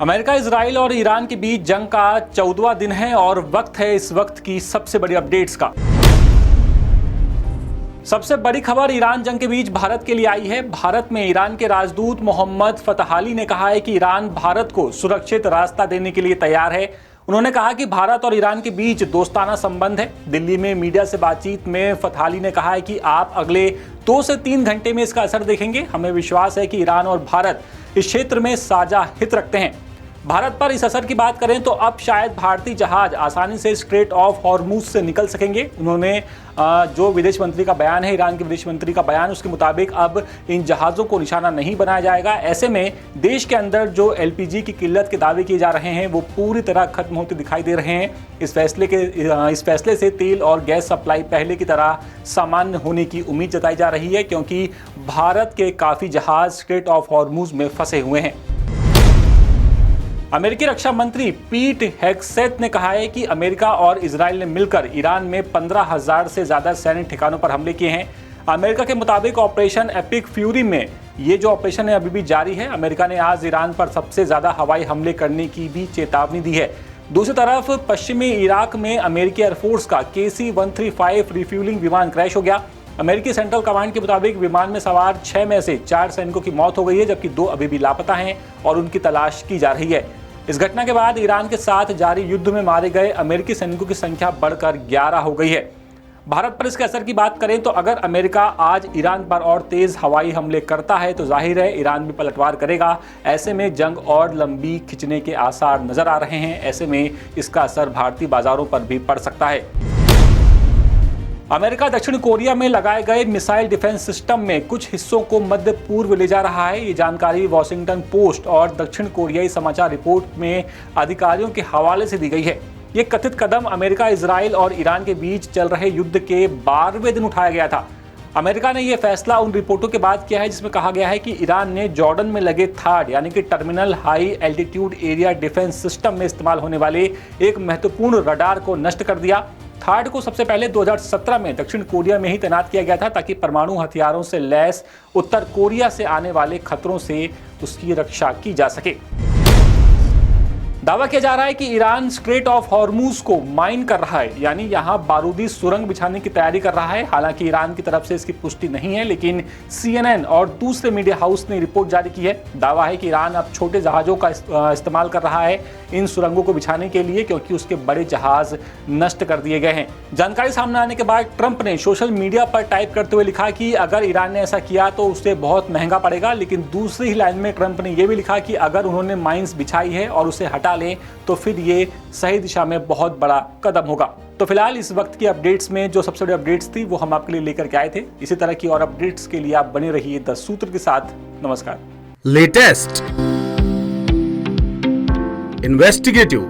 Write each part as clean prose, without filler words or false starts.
America, Israel और Iran के बीच जंग का 14वां दिन है और वक्त है इस वक्त की सबसे बड़ी अपडेट्स का। सबसे बड़ी खबर ईरान जंग के बीच भारत के लिए आई है। भारत में ईरान के राजदूत मोहम्मद फतहाली ने कहा है कि ईरान भारत को सुरक्षित रास्ता देने के लिए तैयार है। उन्होंने कहा कि भारत और ईरान के बीच दोस्ताना संबंध है। दिल्ली में मीडिया से बातचीत में फतहाली ने कहा है कि आप अगले 2 से 3 घंटे में इसका असर देखेंगे। हमें विश्वास है कि ईरान और भारत इस क्षेत्र में साझा हित रखते हैं। भारत पर इस असर की बात करें तो अब शायद भारतीय जहाज आसानी से स्ट्रेट ऑफ हॉर्मुज से निकल सकेंगे। उन्होंने जो विदेश मंत्री का बयान है, ईरान के विदेश मंत्री का बयान, उसके मुताबिक अब इन जहाज़ों को निशाना नहीं बनाया जाएगा। ऐसे में देश के अंदर जो एलपीजी की किल्लत के दावे किए जा रहे हैं वो पूरी तरह खत्म होते दिखाई दे रहे हैं। इस फैसले से तेल और गैस सप्लाई पहले की तरह सामान्य होने की उम्मीद जताई जा रही है, क्योंकि भारत के काफ़ी जहाज स्ट्रेट ऑफ हॉर्मुज में फंसे हुए हैं। अमेरिकी रक्षा मंत्री पीट हेग्सेथ ने कहा है कि अमेरिका और इजराइल ने मिलकर ईरान में 15,000 से ज़्यादा सैन्य ठिकानों पर हमले किए हैं। अमेरिका के मुताबिक ऑपरेशन एपिक फ्यूरी में ये जो ऑपरेशन है अभी भी जारी है। अमेरिका ने आज ईरान पर सबसे ज़्यादा हवाई हमले करने की भी चेतावनी दी है। दूसरी तरफ पश्चिमी इराक में अमेरिकी एयरफोर्स का KC-135 रिफ्यूलिंग विमान क्रैश हो गया। अमेरिकी सेंट्रल कमांड के मुताबिक विमान में सवार 6 में से 4 सैनिकों की मौत हो गई है, जबकि 2 अभी भी लापता हैं और उनकी तलाश की जा रही है। इस घटना के बाद ईरान के साथ जारी युद्ध में मारे गए अमेरिकी सैनिकों की संख्या बढ़कर 11 हो गई है। भारत पर इसके असर की बात करें तो अगर अमेरिका आज ईरान पर और तेज हवाई हमले करता है तो जाहिर है ईरान भी पलटवार करेगा। ऐसे में जंग और लंबी खिंचने के आसार नजर आ रहे हैं। ऐसे में इसका असर भारतीय बाजारों पर भी पड़ सकता है। अमेरिका दक्षिण कोरिया में लगाए गए मिसाइल डिफेंस सिस्टम में कुछ हिस्सों को मध्य पूर्व ले जा रहा है। ये जानकारी वॉशिंगटन पोस्ट और दक्षिण कोरियाई समाचार रिपोर्ट में अधिकारियों के हवाले से दी गई है। ये कथित कदम अमेरिका, इजराइल और ईरान के बीच चल रहे युद्ध के 12वें दिन उठाया गया था। अमेरिका ने यह फैसला उन रिपोर्टों के बाद किया है जिसमें कहा गया है कि ईरान ने जॉर्डन में लगे थाड यानी कि terminal high altitude area defence system में इस्तेमाल होने वाले एक महत्वपूर्ण रडार को नष्ट कर दिया। थाड को सबसे पहले 2017 में दक्षिण कोरिया में ही तैनात किया गया था ताकि परमाणु हथियारों से लैस उत्तर कोरिया से आने वाले खतरों से उसकी रक्षा की जा सके। दावा किया जा रहा है कि ईरान स्ट्रेट ऑफ हॉर्मुज को माइन कर रहा है, यानी यहां बारूदी सुरंग बिछाने की तैयारी कर रहा है। हालांकि ईरान की तरफ से इसकी पुष्टि नहीं है, लेकिन CNN और दूसरे मीडिया हाउस ने रिपोर्ट जारी की है। दावा है कि ईरान अब छोटे जहाजों का इस्तेमाल कर रहा है इन सुरंगों को बिछाने के लिए, क्योंकि उसके बड़े जहाज नष्ट कर दिए गए हैं। जानकारी सामने आने के बाद ट्रंप ने सोशल मीडिया पर टाइप करते हुए लिखा कि अगर ईरान ने ऐसा किया तो उसे बहुत महंगा पड़ेगा। लेकिन दूसरी ही लाइन में ट्रंप ने यह भी लिखा कि अगर उन्होंने माइंस बिछाई है और उसे हटा लें तो फिर ये सही दिशा में बहुत बड़ा कदम होगा। तो फिलहाल इस वक्त की अपडेट्स में जो सबसे बड़ी अपडेट्स थी वो हम आपके लिए लेकर के आए थे। इसी तरह की और अपडेट्स के लिए आप बने रहिए द सूत्र के साथ। नमस्कार। लेटेस्ट, इन्वेस्टिगेटिव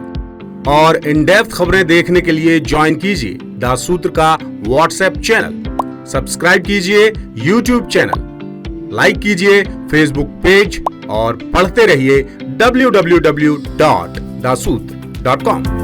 और इन डेप्थ खबरें देखने के लिए ज्वाइन कीजिए द सूत्र का व्हाट्सएप चैनल, सब्सक्राइब कीजिए यूट्यूब चैनल, लाइक कीजिए फेसबुक पेज और पढ़ते रहिए www.dasootra.com।